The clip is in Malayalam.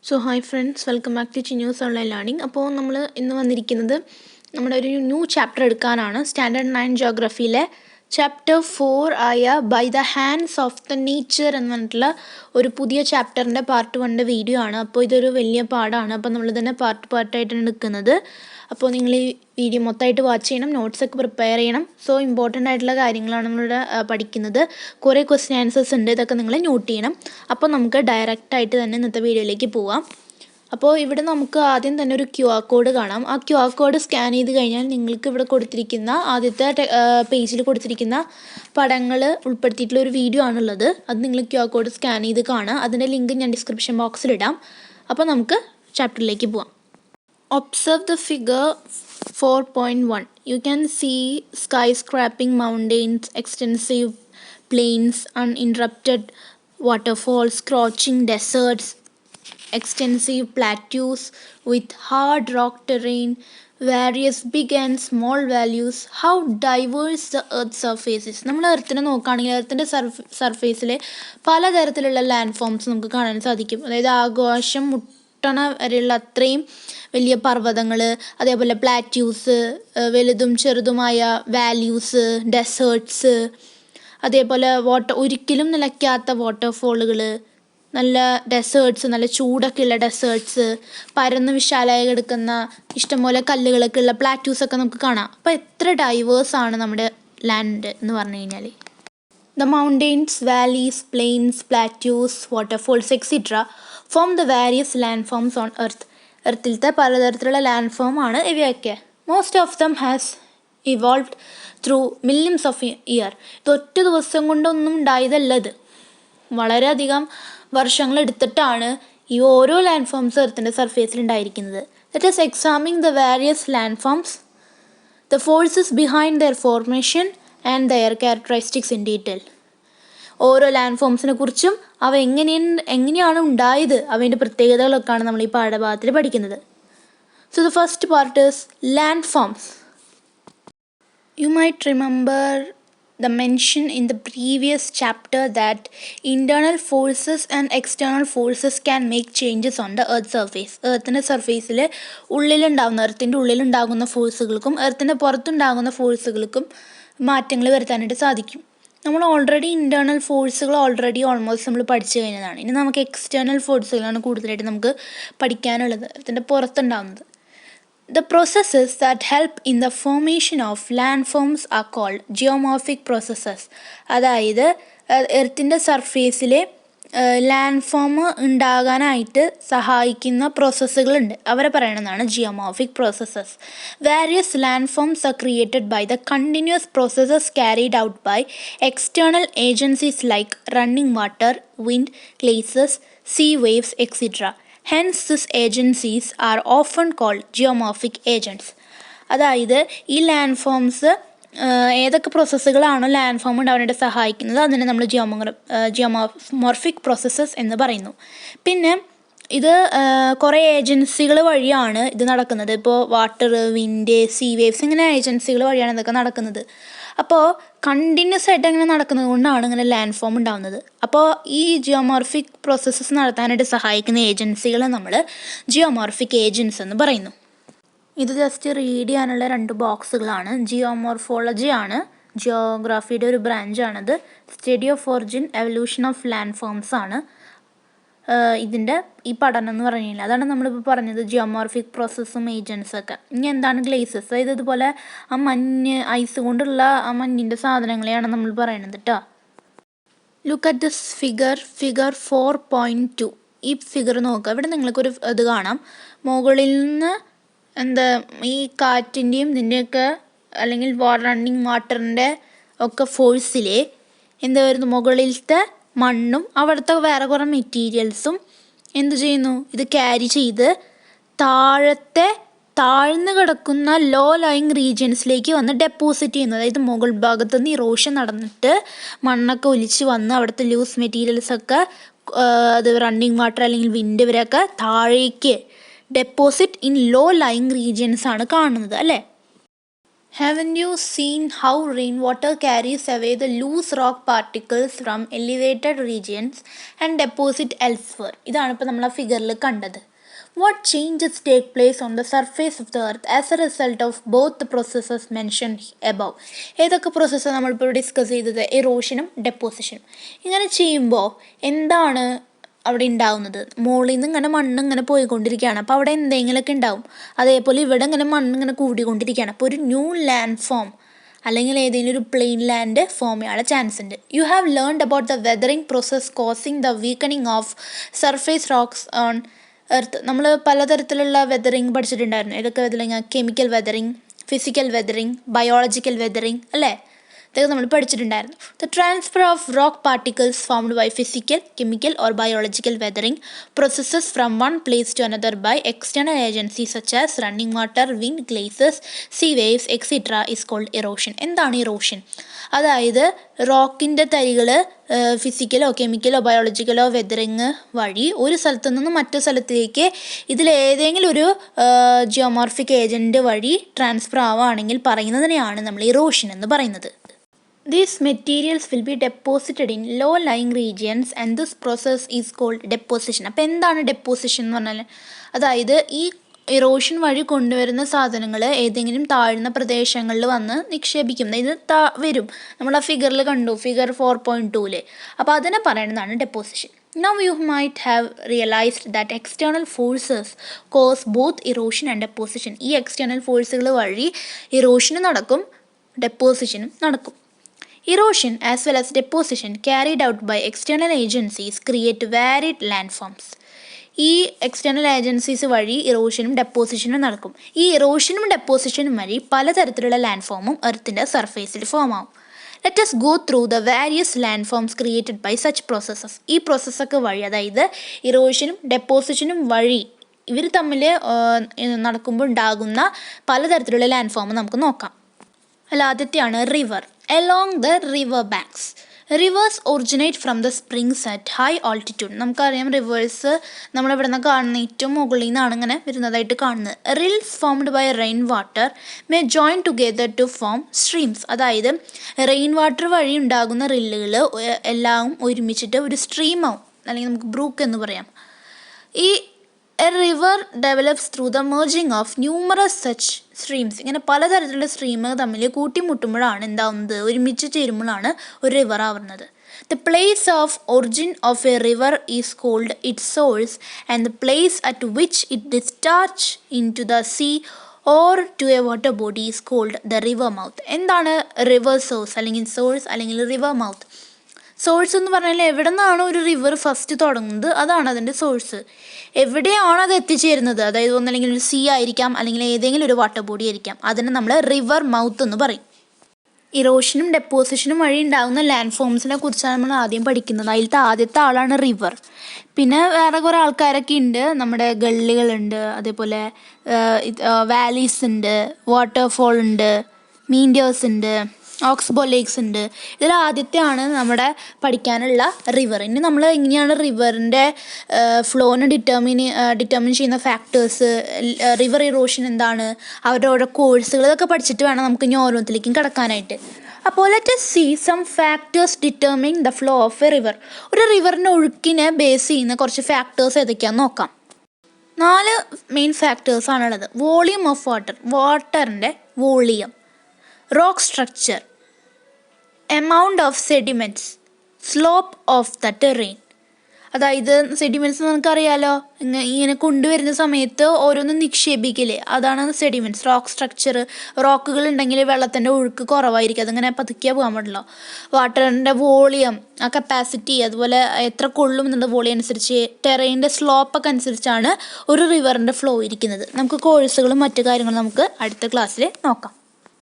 So hi friends, welcome back to Chinu's Online Learning. അപ്പോൾ നമ്മൾ ഇന്ന് വന്നിരിക്കുന്നത് നമ്മുടെ ഒരു ന്യൂ ചാപ്റ്റർ എടുക്കാനാണ്. സ്റ്റാൻഡേർഡ് 9 ജോഗ്രഫിയിലെ ചാപ്റ്റർ 4 ആയ by the hands of the nature എന്ന് പറഞ്ഞിട്ടുള്ള ഒരു പുതിയ ചാപ്റ്ററിൻ്റെ പാർട്ട് 1 വീഡിയോ ആണ്. അപ്പോൾ ഇതൊരു വലിയ പാഠമാണ്. അപ്പോൾ നമ്മൾ തന്നെ പാർട്ടായിട്ടാണ് എടുക്കുന്നത്. അപ്പോൾ നിങ്ങൾ ഈ വീഡിയോ മൊത്തമായിട്ട് വാച്ച് ചെയ്യണം, നോട്ട്സൊക്കെ പ്രിപ്പയർ ചെയ്യണം. സോ ഇമ്പോർട്ടൻ്റ് ആയിട്ടുള്ള കാര്യങ്ങളാണ് നമ്മളിവിടെ പഠിക്കുന്നത്. കുറേ ക്വസ്റ്റ്യൻ ആൻസേഴ്സ് ഉണ്ട്, ഇതൊക്കെ നിങ്ങൾ നോട്ട് ചെയ്യണം. അപ്പോൾ നമുക്ക് ഡയറക്റ്റായിട്ട് തന്നെ ഇന്നത്തെ വീഡിയോയിലേക്ക് പോവാം. അപ്പോൾ ഇവിടെ നമുക്ക് ആദ്യം തന്നെ ഒരു QR കോഡ് കാണാം. ആ QR കോഡ് സ്കാൻ ചെയ്ത് കഴിഞ്ഞാൽ നിങ്ങൾക്ക് ഇവിടെ കൊടുത്തിരിക്കുന്ന ആദ്യത്തെ പേജിൽ കൊടുത്തിരിക്കുന്ന പടങ്ങൾ ഉൾപ്പെടുത്തിയിട്ടുള്ള ഒരു വീഡിയോ ആണുള്ളത്. അത് നിങ്ങൾ QR കോഡ് സ്കാൻ ചെയ്ത് കാണുക. അതിൻ്റെ ലിങ്ക് ഞാൻ ഡിസ്ക്രിപ്ഷൻ ബോക്സിലിടാം. അപ്പോൾ നമുക്ക് ചാപ്റ്ററിലേക്ക് പോവാം. Observe the figure 4.1. You can see skyscraping mountains, extensive plains, uninterrupted waterfalls, scorching deserts, extensive plateaus with hard rock terrain, various big and small values, how diverse the earth surface is. നമ്മൾ എർത്തിനെ നോക്കുകയാണെങ്കിൽ എർത്തിൻ്റെ സർഫേസിൽ പലതരത്തിലുള്ള ലാൻഡ് ഫോംസ് നമുക്ക് കാണാൻ സാധിക്കും. അതായത് ആകാശം മുട്ടണ വരെയുള്ള അത്രയും വലിയ പർവ്വതങ്ങൾ, അതേപോലെ പ്ലാറ്റ്യൂസ്, വലുതും ചെറുതുമായ വാല്യൂസ്, ഡെസേർട്ട്സ്, അതേപോലെ ഒരിക്കലും നിലയ്ക്കാത്ത വാട്ടർഫോളുകൾ, നല്ല ഡെസേർട്ട്സ്, നല്ല ചൂടൊക്കെ ഉള്ള ഡെസേർട്ട്സ്, പരന്ന് വിശാലമായി കിടക്കുന്ന ഇഷ്ടംപോലെ കല്ലുകളൊക്കെ ഉള്ള പ്ലാറ്റ്യൂസൊക്കെ നമുക്ക് കാണാം. അപ്പോൾ എത്ര ഡൈവേഴ്സാണ് നമ്മുടെ ലാൻഡ് എന്ന് പറഞ്ഞു കഴിഞ്ഞാൽ. The mountains, valleys, plains, plateaus, waterfalls, etc. form the various landforms on Earth. എർത്തിലത്തെ പലതരത്തിലുള്ള ലാൻഡ് ഫോം ആണ് ഇവയൊക്കെ. Most of them has evolved through millions of year. ഇത് ഒറ്റ ദിവസം കൊണ്ടൊന്നും ഉണ്ടായതല്ല, ഇത് വളരെയധികം വർഷങ്ങളെടുത്തിട്ടാണ് ഈ ഓരോ ലാൻഡ് ഫോംസ് എർത്തിൻ്റെ സർഫേസിൽ ഉണ്ടായിരിക്കുന്നത്. Let us examine the various landforms, the forces behind their formation and their characteristics in detail. ഓരോ ലാൻഡ് ഫോംസിനെ കുറിച്ചും അവ എങ്ങനെയാണ് ഉണ്ടായത്, അവൻ്റെ പ്രത്യേകതകളൊക്കെയാണ് നമ്മൾ ഈ പാഠഭാഗത്തിൽ പഠിക്കുന്നത്. So the first part is land forms. You might remember the mention in the previous chapter that internal forces and external forces can make changes on the earth surface. എർത്തിൻ്റെ സർഫേസിൽ എർത്തിൻ്റെ ഉള്ളിലുണ്ടാകുന്ന ഫോഴ്സുകൾക്കും എർത്തിൻ്റെ പുറത്തുണ്ടാകുന്ന ഫോഴ്സുകൾക്കും മാറ്റങ്ങൾ വരുത്താനായിട്ട് സാധിക്കും. നമ്മൾ ഓൾറെഡി ഇൻറ്റേർണൽ ഫോഴ്സുകൾ ഓൾമോസ്റ്റ് നമ്മൾ പഠിച്ചു കഴിഞ്ഞതാണ്. ഇനി നമുക്ക് എക്സ്റ്റേണൽ ഫോഴ്സുകളാണ് കൂടുതലായിട്ട് നമുക്ക് പഠിക്കാനുള്ളത്, എർത്തിൻ്റെ പുറത്തുണ്ടാകുന്നത്. The processes that help in the formation of landforms are called geomorphic processes. അതായത് എർത്തിൻ്റെ സർഫേസിലെ ലാൻഡ് ഫോം ഉണ്ടാകാനായിട്ട് സഹായിക്കുന്ന പ്രോസസ്സുകളുണ്ട്, അവരെ പറയണമെന്നാണ് geomorphic processes. Various land forms are created by the continuous processes carried out by external agencies like running water, wind, glaciers, sea waves, etcetera. Hence, these agencies are often called geomorphic agents. അതായത് ഈ ലാൻഡ് ഫോംസ് ഏതൊക്കെ പ്രോസസ്സുകളാണോ ലാൻഡ് ഫോം ഉണ്ടാവാനായിട്ട് സഹായിക്കുന്നത് അതിനെ നമ്മൾ ജിയോമോർഫിക് പ്രോസസ്സസ് എന്ന് പറയുന്നു. പിന്നെ ഇത് കുറേ ഏജൻസികൾ വഴിയാണ് ഇത് നടക്കുന്നത്. ഇപ്പോൾ വാട്ടർ, വിൻഡ്, സീ വേവ്സ്, ഇങ്ങനെ ഏജൻസികൾ വഴിയാണ് ഇതൊക്കെ നടക്കുന്നത്. അപ്പോൾ കണ്ടിന്യൂസ് ആയിട്ട് അങ്ങനെ നടക്കുന്നത് കൊണ്ടാണ് ഇങ്ങനെ ലാൻഡ് ഫോം ഉണ്ടാകുന്നത്. അപ്പോൾ ഈ ജിയോമോർഫിക് പ്രോസസ്സസ് നടത്താനായിട്ട് സഹായിക്കുന്ന ഏജൻസികളെ നമ്മൾ ജിയോമോർഫിക് ഏജൻസ് എന്ന് പറയുന്നു. ഇത് ജസ്റ്റ് റീഡ് ചെയ്യാനുള്ള 2 ബോക്സുകളാണ്. ജിയോമോർഫോളജി ആണ്, ജിയോഗ്രാഫിയുടെ ഒരു ബ്രാഞ്ചാണത്. Study of origin, evolution of land forms ആണ് ഇതിൻ്റെ ഈ പഠനം എന്ന് പറഞ്ഞു കഴിഞ്ഞാൽ. അതാണ് നമ്മളിപ്പോൾ പറഞ്ഞത്, ജിയോമോർഫിക് പ്രോസസ്സും ഏജൻസൊക്കെ. ഇനി എന്താണ് ഗ്ലേസസ്? അതായത് ഇതുപോലെ ആ ഐസ് കൊണ്ടുള്ള ആ മഞ്ഞിൻ്റെ സാധനങ്ങളെയാണ് നമ്മൾ പറയുന്നത് കേട്ടോ. Look at this figure 4.2. ഈ ഫിഗർ നോക്കുക. ഇവിടെ നിങ്ങൾക്കൊരു ഇത് കാണാം. മുകളിൽ നിന്ന് ഈ കാറ്റിൻ്റെയും ഇതിൻ്റെയൊക്കെ അല്ലെങ്കിൽ റണ്ണിങ് വാട്ടറിൻ്റെ ഒക്കെ ഫോഴ്സിലെ വരുന്നു, മുകളിലത്തെ മണ്ണും അവിടുത്തെ വേറെ കുറേ മെറ്റീരിയൽസും എന്ത് ചെയ്യുന്നു, ഇത് ക്യാരി ചെയ്ത് താഴ്ന്നു കിടക്കുന്ന ലോ ലൈങ് റീജിയൻസിലേക്ക് വന്ന് ഡെപ്പോസിറ്റ് ചെയ്യുന്നു. അതായത് മുകൾ ഭാഗത്തുനിന്ന് ഇറോഷൻ നടന്നിട്ട് മണ്ണൊക്കെ ഒലിച്ച് വന്ന് അവിടുത്തെ ലൂസ് മെറ്റീരിയൽസൊക്കെ അത് റണ്ണിങ് വാട്ടർ അല്ലെങ്കിൽ വിൻഡ് ഇവരൊക്കെ താഴേക്ക് deposit in law lying regions ആണ് കാണുന്നത് അല്ലേ. Haven't you seen how rainwater carries away the loose rock particles from elevated regions and deposit elsewhere? ഇതാണ് ഇപ്പോൾ നമ്മൾ ആ ഫിഗറിൽ കണ്ടത്. What changes take place on the surface of the earth as a result of both the processes mentioned above? ഏതൊക്കെ പ്രോസസ്സ് നമ്മളിപ്പോൾ ഡിസ്കസ് ചെയ്തത്? എറോഷനും ഡെപ്പോസിഷനും. ഇങ്ങനെ ചെയ്യുമ്പോൾ എന്താണ് അവിടെ ഉണ്ടാവുന്നത്? മുകളിൽ നിന്ന് ഇങ്ങനെ മണ്ണ് ഇങ്ങനെ പോയിക്കൊണ്ടിരിക്കുകയാണ്. അപ്പോൾ അവിടെ എന്തെങ്കിലുമൊക്കെ ഉണ്ടാവും. അതേപോലെ ഇവിടെ ഇങ്ങനെ മണ്ണ് ഇങ്ങനെ കൂടിക്കൊണ്ടിരിക്കുകയാണ്. അപ്പോൾ ഒരു ന്യൂ ലാൻഡ് ഫോം അല്ലെങ്കിൽ ഏതെങ്കിലും ഒരു പ്ലെയിൻ ലാൻഡ് ഫോം ചെയ്യാനുള്ള ചാൻസ് ഉണ്ട്. You have learned about the weathering process causing the weakening of surface rocks on earth. നമ്മൾ പലതരത്തിലുള്ള വെതറിങ് പഠിച്ചിട്ടുണ്ടായിരുന്നു. ഏതൊക്കെ weathering? Chemical weathering, physical weathering, biological weathering അല്ലേ? ഇതൊക്കെ നമ്മൾ പഠിച്ചിട്ടുണ്ടായിരുന്നു. The transfer of rock particles formed by physical, chemical or biological weathering processes from one place to another by external agencies such as running water, wind, glaciers, sea waves etcetera is called erosion. എന്താണ് ഇറോഷൻ? അതായത് റോക്കിൻ്റെ തരികൾ ഫിസിക്കലോ കെമിക്കലോ ബയോളജിക്കലോ വെതറിങ് വഴി ഒരു സ്ഥലത്തു നിന്ന് മറ്റു സ്ഥലത്തേക്ക് ഇതിലേതെങ്കിലും ഒരു ജിയോമോർഫിക് ഏജൻറ്റ് വഴി ട്രാൻസ്ഫർ ആവുകയാണെങ്കിൽ പറയുന്നതിനെയാണ് നമ്മൾ ഇറോഷൻ എന്ന് പറയുന്നത്. These materials will be deposited in low-lying regions and this process is called deposition. അപ്പോൾ എന്താണ് ഡെപ്പോസിഷൻ എന്ന് പറഞ്ഞാൽ? അതായത് ഈ ഇറോഷൻ വഴി കൊണ്ടുവരുന്ന സാധനങ്ങൾ ഏതെങ്കിലും താഴ്ന്ന പ്രദേശങ്ങളിൽ വന്ന് നിക്ഷേപിക്കും. ഇത് വരും. നമ്മൾ ആ ഫിഗറിൽ കണ്ടു, ഫിഗർ 4.2. അപ്പോൾ അതിനെ പറയുന്നതാണ് deposition. Now you might have realized that external forces cause both erosion and deposition. ഈ എക്സ്റ്റേണൽ ഫോഴ്സുകൾ വഴി ഇറോഷനും നടക്കും, ഡെപ്പോസിഷനും നടക്കും. Erosion as well as deposition carried out by external agencies create varied landforms. ഈ എക്സ്റ്റേണൽ ഏജൻസീസ് വഴി ഇറോഷനും ഡെപ്പോസിഷനും നടക്കും. ഈ ഇറോഷനും ഡെപ്പോസിഷനും വഴി പലതരത്തിലുള്ള ലാൻഡ് ഫോമും എർത്തിൻ്റെ സർഫേസിൽ ഫോം ആവും. Let us go through the various landforms created by such processes. ഈ പ്രോസസ്സൊക്കെ വഴി, അതായത് ഇറോഷനും ഡെപ്പോസിഷനും വഴി ഇവർ തമ്മിൽ നടക്കുമ്പോൾ ഉണ്ടാകുന്ന പലതരത്തിലുള്ള ലാൻഡ് ഫോം നമുക്ക് നോക്കാം. അല്ല, ആദ്യത്തെയാണ് river. Along the river banks, rivers originate from the springs at high altitude. നമുക്കറിയാം റിവേഴ്സ് നമ്മളിവിടെ നിന്ന് കാണുന്ന ഏറ്റവും മുകളിൽ നിന്നാണ് ഇങ്ങനെ വരുന്നതായിട്ട് കാണുന്നത്. Rills formed by rain water may join together to form streams. അതായത് റെയിൻ വാട്ടർ വഴി ഉണ്ടാകുന്ന റില്ലുകൾ എല്ലാം ഒരുമിച്ചിട്ട് ഒരു സ്ട്രീമാവും, അല്ലെങ്കിൽ നമുക്ക് ബ്രൂക്ക് എന്ന് പറയാം. ഈ A river develops through the merging of numerous such streams. ഇങ്ങനെ പലതരത്തിലുള്ള സ്ട്രീമുകൾ തമ്മിൽ കൂട്ടിമുട്ടുമ്പോഴാണ് എന്താവുന്നത്, ഒരുമിച്ച് ചേരുമ്പോഴാണ് ഒരു റിവർ ആവുന്നത്. The place of origin of a river is called its source and the place at which it discharges into the sea or to a water body is called the river mouth. എന്താണ് റിവർ സോഴ്സ് അല്ലെങ്കിൽ സോഴ്സ് അല്ലെങ്കിൽ റിവർ മൗത്ത്? സോഴ്സ് എന്ന് പറഞ്ഞാൽ എവിടെ നിന്നാണ് ഒരു റിവർ ഫസ്റ്റ് തുടങ്ങുന്നത് അതാണ് അതിൻ്റെ സോഴ്സ്. എവിടെയാണ് അത് എത്തിച്ചേരുന്നത്, അതായത് ഒന്നല്ലെങ്കിൽ ഒരു സീ ആയിരിക്കാം അല്ലെങ്കിൽ ഏതെങ്കിലും ഒരു വാട്ടർ ബോഡി ആയിരിക്കാം, അതിനെ നമ്മൾ റിവർ മൗത്ത് എന്ന് പറയും. ഇറോഷനും ഡെപ്പോസിഷനും വഴി ഉണ്ടാകുന്ന ലാൻഡ് ഫോംസിനെ കുറിച്ചാണ് നമ്മൾ ആദ്യം പഠിക്കുന്നത്. അതിലത്തെ ആദ്യത്തെ ആളാണ് റിവർ. പിന്നെ വേറെ കുറേ ആൾക്കാരൊക്കെ ഉണ്ട്, നമ്മുടെ ഗള്ളികളുണ്ട്, അതേപോലെ വാലീസ് ഉണ്ട്, വാട്ടർഫോൾ ഉണ്ട്, മീൻഡിയേഴ്സ് ഉണ്ട്, ഓക്സ്ബോ ലേക്സ് ഉണ്ട്. ഇതിൽ ആദ്യത്തെയാണ് നമ്മുടെ പഠിക്കാനുള്ള റിവർ. ഇനി നമ്മൾ എങ്ങനെയാണ് റിവറിൻ്റെ ഫ്ലോനെ ഡിറ്റർമിൻ ചെയ്യുന്ന ഫാക്ടേഴ്സ്, റിവർ ഇറോഷൻ എന്താണ്, അവരുടെ ഓരോ കോഴ്സുകൾ, ഇതൊക്കെ പഠിച്ചിട്ട് വേണം നമുക്ക് ഇനി ഓരോന്നിലേക്കും കിടക്കാനായിട്ട്. അപ്പോൾ let us see some factors determining the flow of a river. ഒരു റിവറിൻ്റെ ഒഴുക്കിനെ ബേസ് ചെയ്യുന്ന കുറച്ച് ഫാക്ടേഴ്സ് ഏതൊക്കെയാണെന്ന് നോക്കാം. 4 മെയിൻ ഫാക്ടേഴ്സാണുള്ളത്. വോളിയം ഓഫ് വാട്ടർ, വാട്ടറിൻ്റെ volume. Rock structure, amount of sediments, slope of the terrain. അതായത് സെഡിമെൻറ്റ്സ് നമുക്കറിയാലോ, ഇങ്ങനെ കൊണ്ടുവരുന്ന സമയത്ത് ഓരോന്നും നിക്ഷേപിക്കില്ലേ, അതാണ് സെഡിമെൻറ്റ്സ്. റോക്ക് സ്ട്രക്ചർ, റോക്കുകൾ ഉണ്ടെങ്കിൽ വെള്ളത്തിൻ്റെ ഒഴുക്ക് കുറവായിരിക്കും, അതിങ്ങനെ പതുക്കിയാൽ പോകാൻ പാടില്ല. വാട്ടറിൻ്റെ വോളിയം, ആ കപ്പാസിറ്റി, അതുപോലെ എത്ര കൊള്ളും എന്നുള്ള വോളിയം അനുസരിച്ച്, ടെറൈൻ്റെ സ്ലോപ്പൊക്കെ അനുസരിച്ചാണ് ഒരു റിവറിൻ്റെ ഫ്ലോ ഇരിക്കുന്നത്. നമുക്ക് കോഴ്സുകളും മറ്റു കാര്യങ്ങളും നമുക്ക് അടുത്ത ക്ലാസ്സിൽ നോക്കാം.